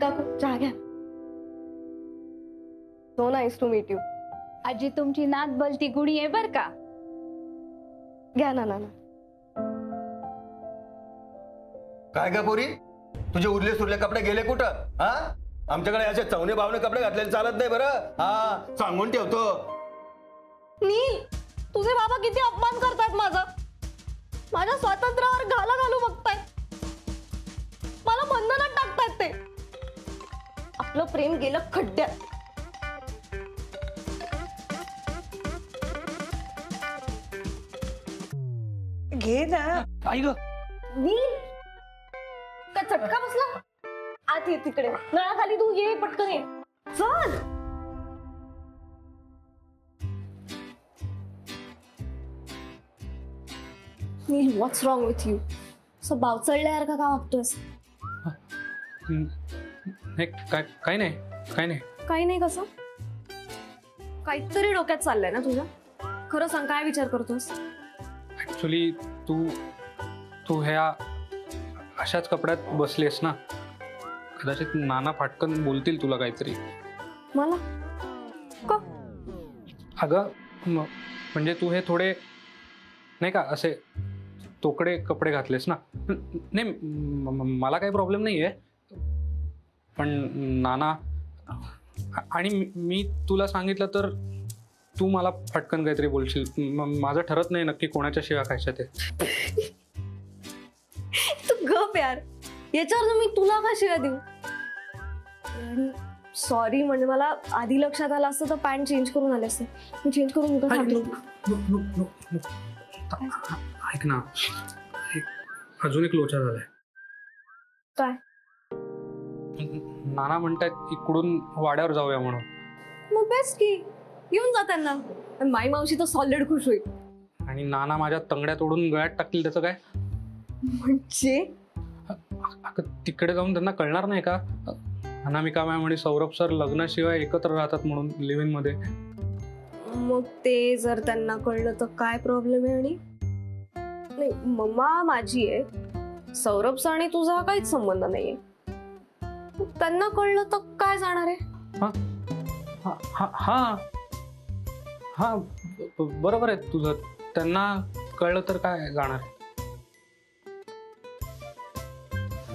काकू चहा घ्या. So nice to meet you. आजी तुमची नात बोलती गुणी आहे बर का. घ्या ना नाना. काय का पोरी, तुझे उरले सुरले कपडे गेले कुठं? हा, आमच्याकडे असे चवणे बावणे कपडे घातलेले चालत नाही बरं. हा, सांगून ठेवतो. नील, तुझे बाबा किती अपमान करतात माझा. माझ्या स्वातंत्र्यावर घाला घालू बघतायत. मला बंधनात टाकतायत ते. आपलं प्रेम गेलं खड्ड्यात. घे ना. आई ग, नील, का चटका बसला? आत ये तिकडे. नळाखाली तू ये पटकन ये. चल. नील, व्हॉट्स रॉंग विथ यू? असं बावचळल्यासारखं का वागतोयस? काही नाही. काही नाही. कसं? काहीतरी डोक्यात चाललंय ना तुझ्या. खरं सांग, काय विचार करतोस? ऍक्च्युली तू ह्या अशाच कपड्यात बसलेस ना, कदाचित नाना फाटकन बोलतील तुला काहीतरी. मला का? अगं म्हणजे तू हे थोडे नाही का असे तोकडे कपडे घातलेस ना. नाही, मला काही प्रॉब्लेम नाही आहे, पण नाना आणि मी तुला सांगितलं तर तू मला फटकन काहीतरी बोलशील. माझं ठरत नाही नक्की कोणाच्या शिव्या खायच्या ते. तू गप यार. याच्यावर मी तुला का शिव्या देऊ? सॉरी, म्हणजे मला आधी लक्षात आलं असतं तर पॅन्ट चेंज करून आले असते. मी चेंज करून ऐक ना, अजून एक लोचा झालाय. काय? नाना म्हणतात इकडून वाड्यावर जाऊया म्हणून. मग बेस्ट की, येऊन जा त्यांना. माई मावशी तर सॉलिड खुश होईल. आणि नाना माझ्या तंगड्या तोडून गळ्यात टाकतील त्याचं काय? म्हणजे तिकडे जाऊन त्यांना कळणार नाही का अनामिका मॅम आणि सौरभ सर लग्नाशिवाय एकत्र राहतात म्हणून लिव्ह इन मध्ये? मग ते जर त्यांना कळलं तर काय प्रॉब्लेम आहे? आणि नाही, मम्मा माझी आहे, सौरभचा आणि तुझा काहीच संबंध नाहीये. त्यांना कळलं तर काय जाणार आहे? हा बरोबर आहे तुझं. त्यांना कळलं तर काय जाणार आहे?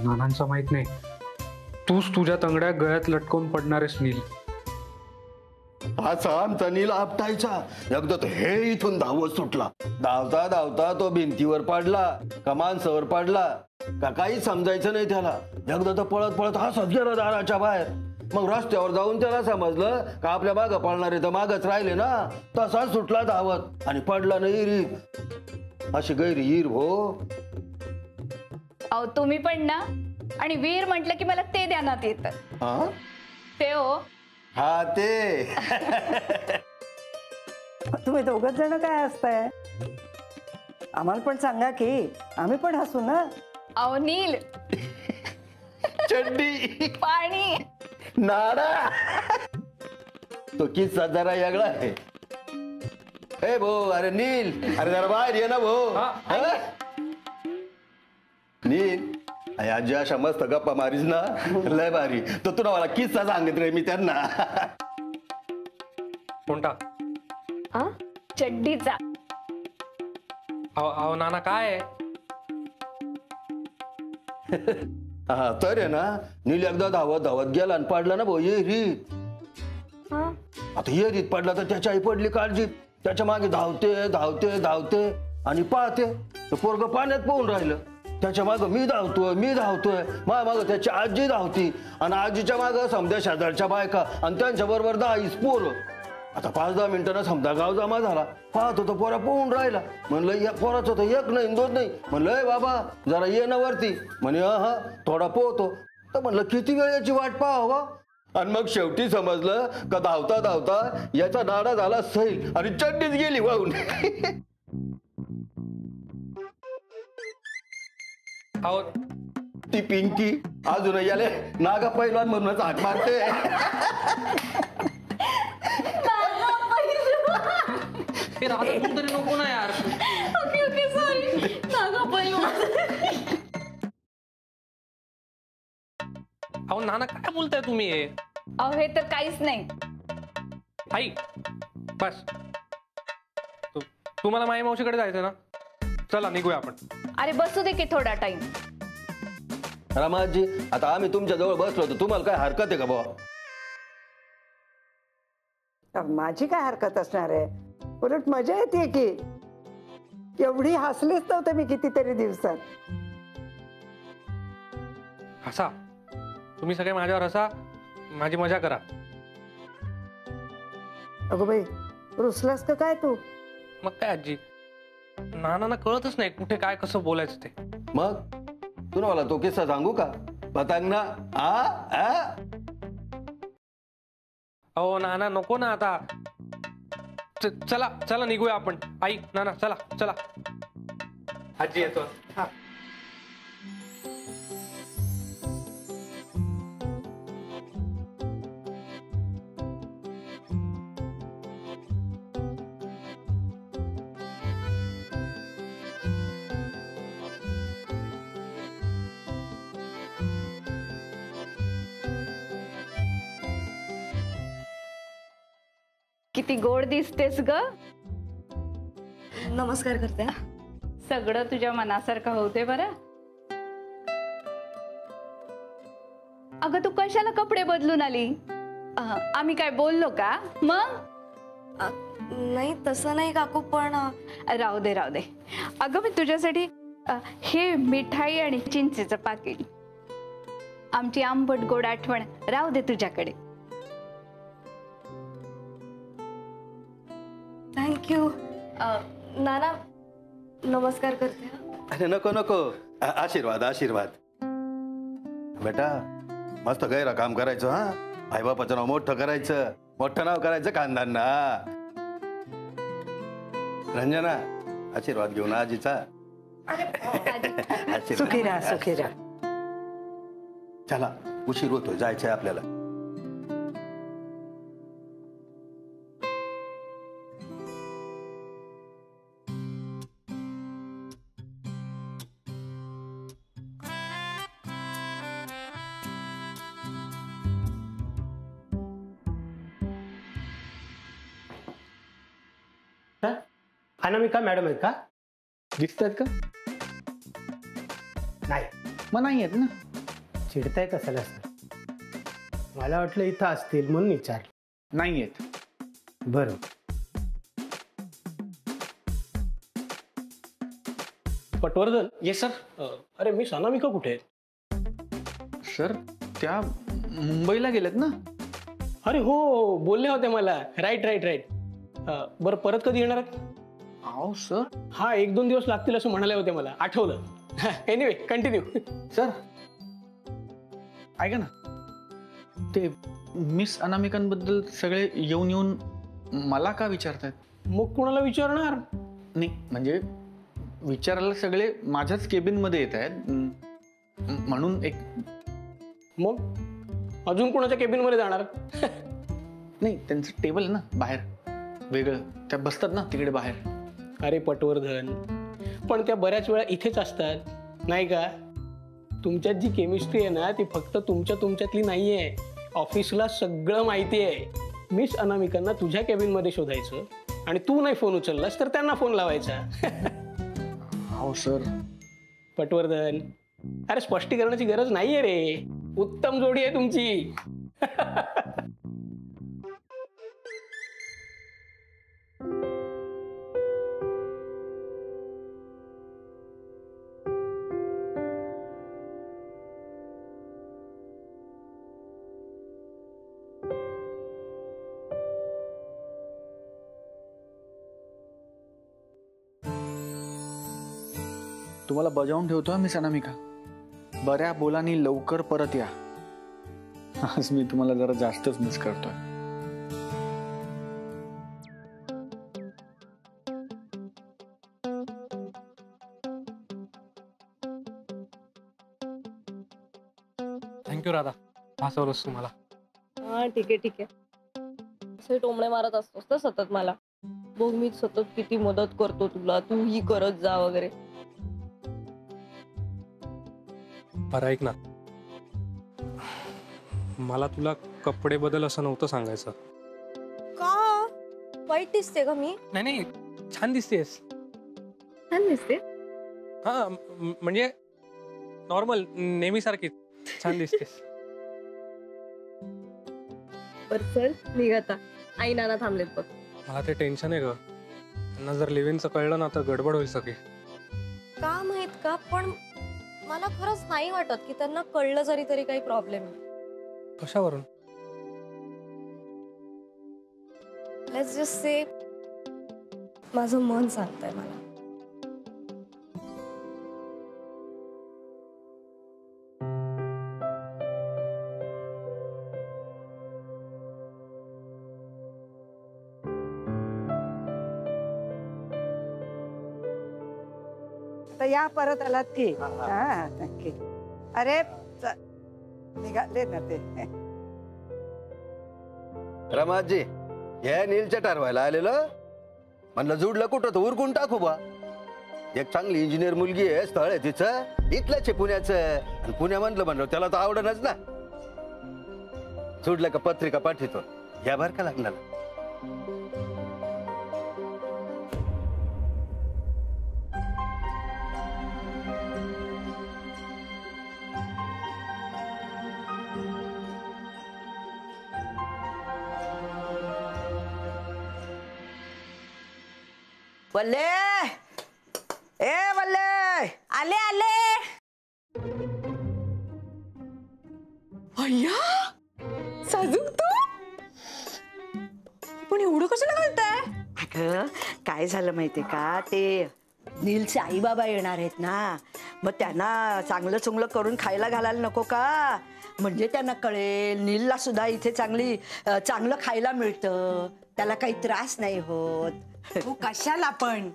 नानांचं माहित नाही, तूच तुझ्या तंगड्या गळ्यात लटकवून पडणार आहेस नील. असा आमचा नील आपटायचा. एकदा तर हे इथून धावत सुटला. धावता धावता तो भिंतीवर पडला का माणसावर पडला का काही समजायचं नाही त्याला. एकदा तर पळत पळत हसत गेला दाराच्या बाहेर. मग रस्त्यावर जाऊन त्याला समजलं का आपल्या मागं पळणारे तर मागच राहिले ना. तसाच सुटला धावत आणि पडला नाही विहिरीत. अशी गैरी हिर हो. अहो तुम्ही पण ना. आणि वीर म्हटलं की मला ते ध्यानात येतं. ते हो. हा ते. तुम्ही दोघच जण काय असताय? आम्हाला पण सांगा की, आम्ही पण हसू ना. अहो नील, चड्डी, पाणी, नाडा. तो किस्सा जरा वेगळा आहे. ए भाऊ, अरे नील, अरे जरा बाहेर ये ना भाऊ. नील, आजी अशा मस्त गप्पा मारीस ना, लय भारी. तर तुला मला किस्सा सांगत रे मी त्यांना. कोणता? चड्डीचा. अहो नाना काय आहे? हा तर आहे ना, नील एकदा धावत धावत गेला आणि पडला ना भाऊ येरीत. आता येरीत पडला तर त्याची आई पडली काळजीत. त्याच्या मागे धावते धावते धावते आणि पाहते तर पोरग पाण्यात पोहून राहिलं. त्याच्या मागं मी धावतोय माझ्या मागं त्याची आजी धावती आणि आजीच्या मागं समजा शेजारच्या बायका आणि त्यांच्या बरोबर 10 पोरं. आता 5-10 मिनिटांना समजा गाव जमा झाला. पाहतो तो पोरा पोहून राहिला. म्हणलं या पोराचं तर एक नाही 2 नाही. म्हणलं बाबा जरा ये ना वरती. म्हणे हा थोडा पोहतो. तर म्हणलं किती वेळ याची वाट पाहावा. आणि मग शेवटी समजलं का धावता धावता याचा नाडा झाला सैल आणि चड्डीच गेली वाहून. ती पिंकी अजून याले नागा पैलवान म्हणूनच हाक मारते. तरी नको ना यार. Okay sorry. नागा पैलवान. अहो नाना काय बोलताय तुम्ही हे? अहो हे तर काहीच नाही. आई बस तुम्हाला माई मावशीकडे जायचं ना, चला निघूया आपण. अरे बसू दे की थोडा टाइम. रमाजी, आता आम्ही तुमच्या जवळ बसलो तर तुम्हाला काय हरकत आहे का बुवा? माझी काय हरकत असणार आहे, उलट मजा येते की. एवढी हसलीच नव्हते मी कितीतरी दिवसात. हसा तुम्ही सगळे माझ्यावर, हसा, माझी मजा करा. अगो बाई, रुसलास का काय तू? मग काय आजी, नानांना कळतच नाही कुठे काय कसं बोलायचं ते. मग तुला मला तो किस्सा सांगू का? पतंग ना. अहो नाना नको ना आता. चला चला निघूया आपण. आई नाना चला चला. आजी येतो. हा. किती गोड दिसतेस ग. नमस्कार करते. सगळं तुझ्या मनासारखं होते बरं. अगं तू कशाला कपडे बदलून आली? आम्ही काय बोललो का? मग नाही तसं नाही काकू, पण राहू दे राहू दे. अगं मी तुझ्यासाठी हे मिठाई आणि चिंचेचं पाकिट, आमची आंबट गोड आठवण राहू दे तुझ्याकडे. थँक्यू. नाना नमस्कार करते. अरे नको नको, आशीर्वाद आशीर्वाद. बेटा मस्त गैरा काम करायचं. हा, आई बापाचं नाव मोठं करायचं, मोठं नाव करायचं खानदानना. रंजना आशीर्वाद घेऊन आजीचा. सुखी राहा, सुखी राहा. चला उशीर होतोय, जायचंय आपल्याला. अनामिका मॅडम आहेत का? दिसतात का? नाही. मग नाही आहेत ना. चिडताय कशाला सर? मला वाटलं इथं असतील म्हणून विचार. नाही आहेत. बरं. पटवर्धन. Yes sir. अरे मिस अनामिका कुठे आहेत? सर त्या मुंबईला गेलेत ना. अरे हो, बोलले होते मला. Right right right. बरं परत कधी येणार आहेत? अहो सर. हा, 1-2 दिवस लागतील असं म्हणाले होते, मला आठवलं. Anyway continue. सर ऐका ना, ते मिस अनामिकांबद्दल सगळे येऊन येऊन मला का विचारतायत? मग कुणाला विचारणार? नाही म्हणजे विचारायला सगळे माझ्याच केबिन मध्ये येत आहेत म्हणून एक. मग अजून कोणाच्या केबिन मध्ये जाणार? नाही, त्यांचं टेबल आहे ना बाहेर वेगळं, त्या बसतात ना तिकडे बाहेर. अरे पटवर्धन, पण त्या बऱ्याच वेळा इथेच असतात नाही का? तुमच्यात जी केमिस्ट्री आहे ना ती फक्त तुमच्यातली नाहीये. ऑफिसला सगळं माहिती आहे. मिस अनामिकांना तुझ्या केबिन मध्ये शोधायचं आणि तू नाही फोन उचललास तर त्यांना फोन लावायचा. हो सर. पटवर्धन, अरे स्पष्टीकरणाची गरज नाहीये रे. उत्तम जोडी आहे तुमची. तुम्हाला बजावून ठेवतोय मिस अनामिका. बऱ्या बोलानी लवकर परत या. आज मी तुम्हाला जरा जास्तच मिस करतोय. थँक्यू राधा, हसवलंस तुम्हाला. हा ठीक आहे ठीक आहे. असे टोमणे मारत असतोस ना सतत मला. बघ मी सतत किती मदत करतो तुला, तू ही करत जा वगैरे. बरं ऐक ना, मला तुला कपडे बदल असं नव्हतं सांगायचं. का वाईट दिसते का मी? नाही नाही, छान दिसतेस. छान दिसते. हा म्हणजे नॉर्मल नेहमीसारखी छान दिसतेस. बर चल निघ आता, आई नाना थांबलेत बघ. मला ते टेन्शन आहे ग, त्यांना जर लिव्हिंगचं कळलं ना तर गडबड होईल सगळी. का माहित का, पण मला खरंच नाही वाटत की त्यांना कळलं जरी तरी काही प्रॉब्लेम. कशावरून? लेट्स जस्ट से माझं मन सांगतंय मला. तर या परत आलात की. हा नक्की. अरे निघाले ना ते. रमाजी, हे नीलच्या ठरवायला आलेलं म्हणलं, जुडलं कुठं तर उरकून टाकू बा. एक चांगली इंजिनियर मुलगी आहे, स्थळ आहे तिचं, इथलंच आहे पुण्याचं. आणि पुण्या म्हणलं त्याला तर आवडणच ना. जुडलं का पत्रिका पाठवतो, घ्या बर का लग्नाला. वल्ले, ए वल्ले, आले आले. अय्या साजूक तू पण एवढं कशाला घालताय? अगं काय झालं माहितीये का, ते नीलचे आई बाबा येणार आहेत ना, मग त्यांना चांगलं चुंगलं करून खायला घालायला नको का? म्हणजे त्यांना कळेल नीलला सुद्धा इथे चांगलं खायला मिळतं, त्याला काही त्रास नाही होत. हो कशाला पण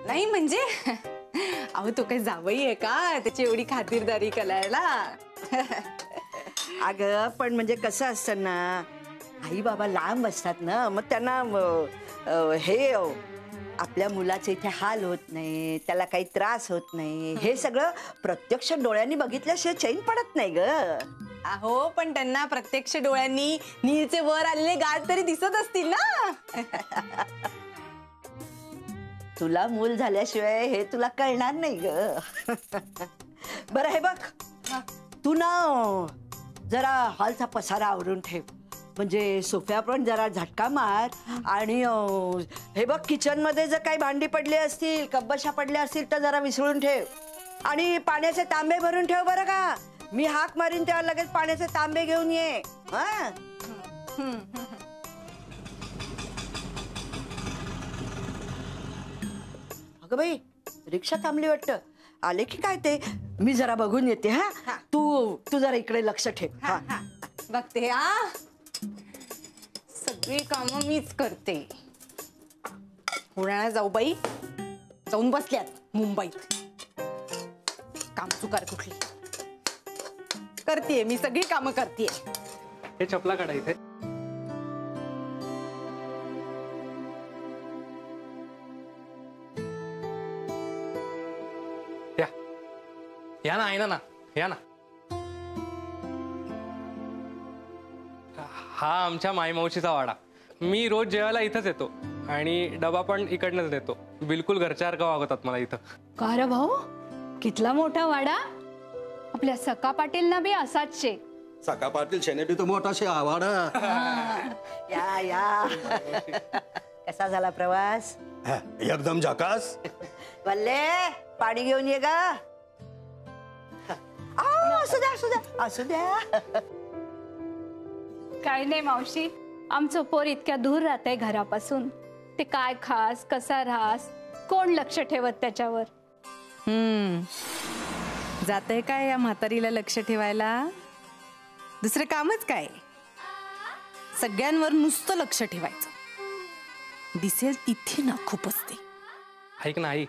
नाही म्हणजे अहो तो काही जावई आहे का त्याची एवढी खातिरदारी करायला? अगं पण म्हणजे कसं असतं ना, आई बाबा लांब असतात ना, मग त्यांना हे आपल्या मुलाचे इथे हाल होत नाही, त्याला काही त्रास होत नाही, हे सगळं प्रत्यक्ष डोळ्यांनी बघितल्याशिवाय चैन पडत नाही ग. अहो पण त्यांना प्रत्यक्ष डोळ्यांनी नीलचे वर आलेले गाठ तरी दिसत असतील ना. तुला मूल झाल्याशिवाय हे तुला कळणार नाही ग. बरं हे बघ, तू ना जरा हॉलचा पसारा आवरून ठेव, म्हणजे सोफ्या पण जरा झटका मार. आणि हे बघ, किचन मध्ये जर काही भांडी पडली असतील, कब्बशा पडल्या असतील तर जरा विसळून ठेव. आणि पाण्याचे तांबे भरून ठेव बरं का. मी हाक मारीन तेव्हा लगेच पाण्याचे तांबे घेऊन ये. हा अगं बाई, रिक्षा थांबली वाटतं, आले की काय ते, मी जरा बघून येते. हा तू जरा इकडे लक्ष ठेव. हा बघते. सगळी कामं मीच करते. होणार जाऊ बाई जाऊन बसल्यात मुंबईत, काम चुकार कुठली करतेय मी, सगळी कामं करतेय. हे चपला काढा इथे. या ना, आहे ना, या ना. हा आमच्या माईमावशीचा वाडा. मी रोज जेवायला इथंच येतो आणि डबा पण इकडनंच देतो. बिलकुल घरच्यासारखं वागवतात मला इथं. का रे भाऊ, कितला मोठा वाडा. आपल्या सका पाटील ना बी असाच शे. सका पाटील शेनेटी तो मोठा शे आवाडा. या या. कसा झाला प्रवास? एकदम झकास. वल्ले, पाणी घेऊन ये गा. असू द्या असू द्या. काय नाही मावशी, आमचं पोर इतक्या दूर राहतंय घरापासून, ते काय खास कसा राहास कोण लक्ष ठेवत त्याच्यावर. जातंय काय या म्हातारीला लक्ष ठेवायला? दुसरं कामच काय, सगळ्यांवर नुसतं लक्ष ठेवायचं, दिसेल तिथे ना खूप असते. ऐक ना आई,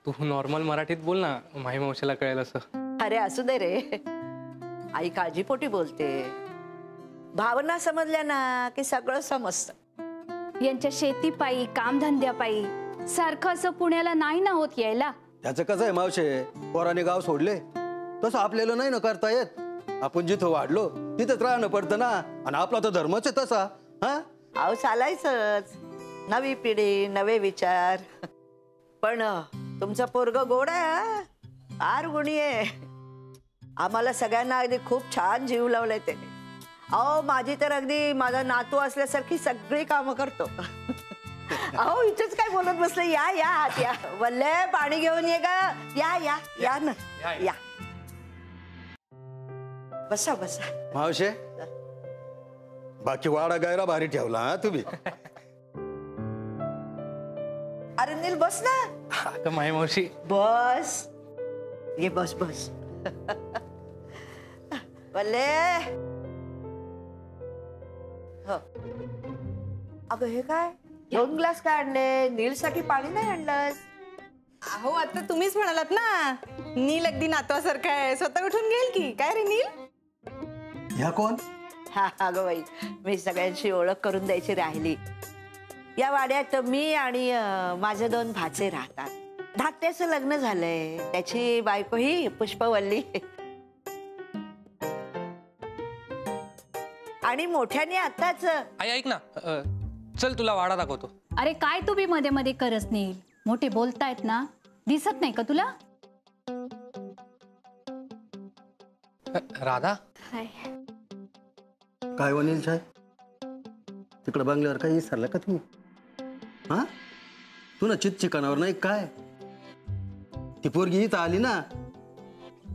तू नॉर्मल मराठीत बोल ना, माईमावशीला कळेल असं. अरे असू दे रे, आई काळजीपोटी बोलते. भावना समजल्या ना की सगळं समजतं. यांच्या शेतीपायी कामधंद्यापायी सारखं असं पुण्याला नाही ना होत यायला. त्याचं कसं आहे मावशे, पोराने गाव सोडले तसं आपल्याला नाही ना करता येत. आपण जिथं वाढलो तिथंच राहणं पडतं ना, आणि आपला तर धर्मच आहे तसा. हा अहो चालायचंच, नवी पिढी नवे विचार. पण तुमचं पोरग गोड आहे हा. फार गुणी आहे. आम्हाला सगळ्यांना अगदी खूप छान जीव लावलाय त्याने. अहो माझी तर अगदी माझा नातू असल्यासारखी सगळी कामं करतो. अहो इथेच काय बोलत बसले. या या आत या. वल्ले पाणी घेऊन ये ग. या या या ना या. बसा बसा. मावशे, बाकी वाडा गायरा भारी ठेवला हा तुम्ही. अरे नील बस ना. अगं माई मावशी, बस ये बस बस. वल्ले हो. अगं हे काय 2 ग्लास काय आणले? नीलसाठी पाणी नाही आणलंस? अहो आता तुम्हीच म्हणालात ना नील अगदी नातवासारखा आहे, स्वतः उठून घेईल की काय रे नील. ह्या कोण? हा अगं बाई, मी सगळ्यांशी ओळख करून द्यायची राहिली. या वाड्यात मी आणि माझे 2 भाचे राहतात. धाकट्याचं लग्न झालंय, त्याची बायको ही पुष्पवल्ली. आणि मोठ्याने आताच. आई ऐक ना, चल तुला वाडा दाखवतो. अरे काय तुम्ही मध्ये मध्ये करत नाही. मोठे बोलतायत ना, दिसत नाही का तुला? राधा, काय वनील साहेब, तिकडे बंगल्यावर काही विसरलं का तुम्ही? हा तू ना चिकनावर नाही काय? ती पोरगी इथं आली ना,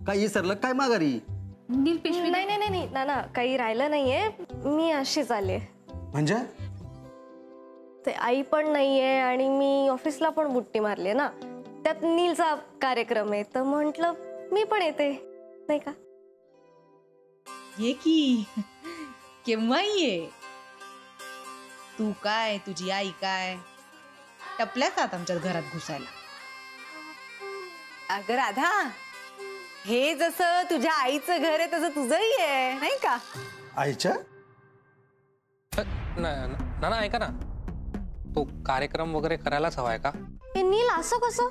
काय विसरलं काय माघारी? नील पिशवी नाही नाही नाही नाना, काही राहिलं नाहीये. मी अशीच आले. म्हणजे ते आई पण नाहीये आणि मी ऑफिसला पण बुट्टी मारली ना, त्यात नीलचा कार्यक्रम आहे, तर म्हंटल मी पण येते नाही का. ये की केव्हा ये. तू काय तुझी आई काय टपल्याच आत आमच्या घरात घुसायला. अगं राधा, हे जसं तुझ्या आईचं घर आहे तसं तुझंही आहे नाही का. आईच्या ना ऐका ना, तो कार्यक्रम वगैरे करायलाच हवाय का? हे नील असं कसं?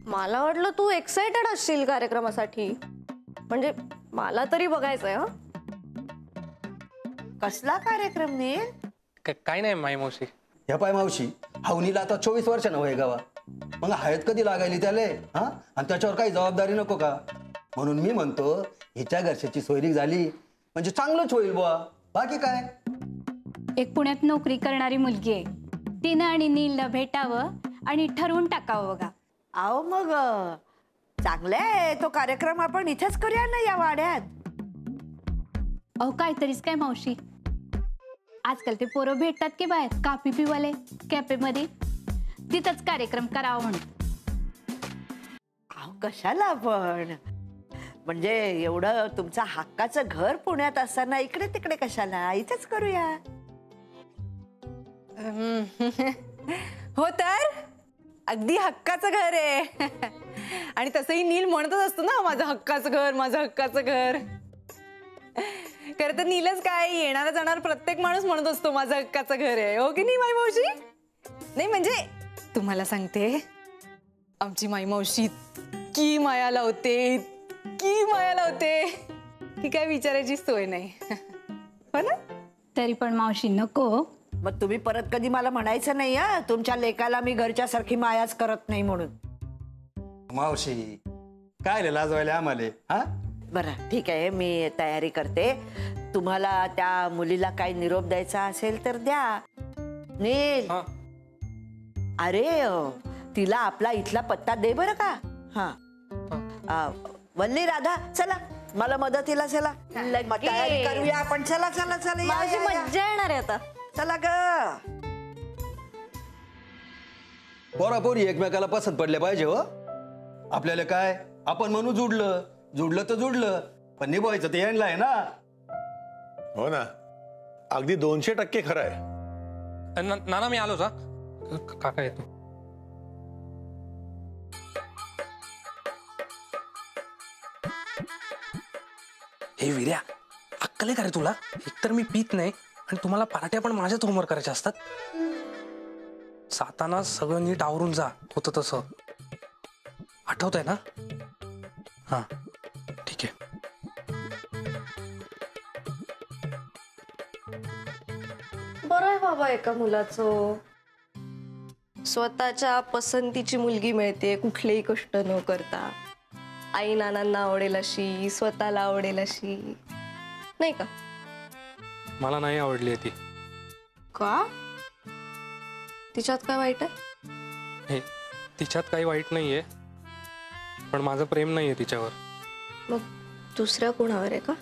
मला वाटलं तू एक्साइटेड असशील कार्यक्रमासाठी, म्हणजे मला तरी बघायचंय. हा कसला कार्यक्रम नील? काही नाही माई मावशी. ह्या पाय मावशी, हवनीला आता 24 वर्षानं वय गावा, मग हयात कधी लागायली त्याले? हा आणि त्याच्यावर काही जबाबदारी नको का? म्हणून मी म्हणतो हिच्या घरच्याची सोयरीक झाली म्हणजे चांगलंच होईल बुवा. बाकी काय. एक पुण्यात नोकरी करणारी मुलगी आहे, तिनं आणि नीलला भेटावं आणि ठरवून टाकावं बघा. अहो मग चांगलंय, तो कार्यक्रम आपण इथेच करूया ना या वाड्यात. अहो काहीतरीच काय मावशी, आजकाल ते पोरं भेटतात की बाहेर काफी पिवाले कॅफेमध्ये, तिथंच कार्यक्रम करावा म्हणून. अहो कशाला पण, म्हणजे एवढं तुमचं हक्काचं घर पुण्यात असताना इकडे तिकडे कशाला, इथेच करूया. हो तर अगदी हक्काचं घर आहे. आणि तसंही नील म्हणतच असतो ना, माझं हक्काचं घर, माझं हक्काचं घर. खरं तर नीलच काय, येणारा जाणार प्रत्येक माणूस म्हणत असतो माझं हक्काचं घर आहे. हो की नाही माई मावशी? नाही म्हणजे तुम्हाला सांगते, आमची माई मावशी की माया लावते, की माया लावते की काय विचारायची सोय नाही. हो ना? तरी पण मावशी नको. मग तुम्ही परत कधी मला म्हणायचं नाही हा, तुमच्या लेकाला मी घरच्या सारखी मायाच करत नाही म्हणून. मावशी काय लाजवायला आम्हाला? हा बरं ठीक आहे, मी तयारी करते. तुम्हाला त्या मुलीला काही निरोप द्यायचा असेल तर द्या. नील, अरे तिला आपला इथला पत्ता दे बरं का. हा वल्ली, राधा चला मला मदतीला चला. मग तयारी करूया आपण. चला चला चला, या, माझी या, या. मज्जा येणार आहे आता. चला ग. पोरापोरी एकमेकाला पसंत पडले पाहिजे. हो आपल्याला काय, आपण म्हणू जुडलं जुडलं तर जुडलं, पण निभावायचं ते यांना आहे ना. हो ना, अगदी 200% खरं आहे. नाना मी आलोच हा. काका येतो. हे विर्या, अक्कल आहे का रे तुला? एकतर मी पित नाही आणि तुम्हाला पार्ट्या पण माझ्याच होमवर्क करायच्या असतात. जाताना सगळं नीट आवरून जा, होतं तसं. आठवतंय ना? हा ठीक आहे. बरं आहे बाबा एका मुलाचं. स्वतःच्या पसंतीची मुलगी मिळते कुठलेही कष्ट न करता. आई नानांना आवडेल अशी, स्वतःला आवडेल अशी, नाही का? मला नाही आवडली ती. का? तिच्यात काय वाईट आहे? हे तिच्यात काही वाईट नाहीये, पण माझं प्रेम नाहीये तिच्यावर. मग दुसऱ्या कोणावर आहे का?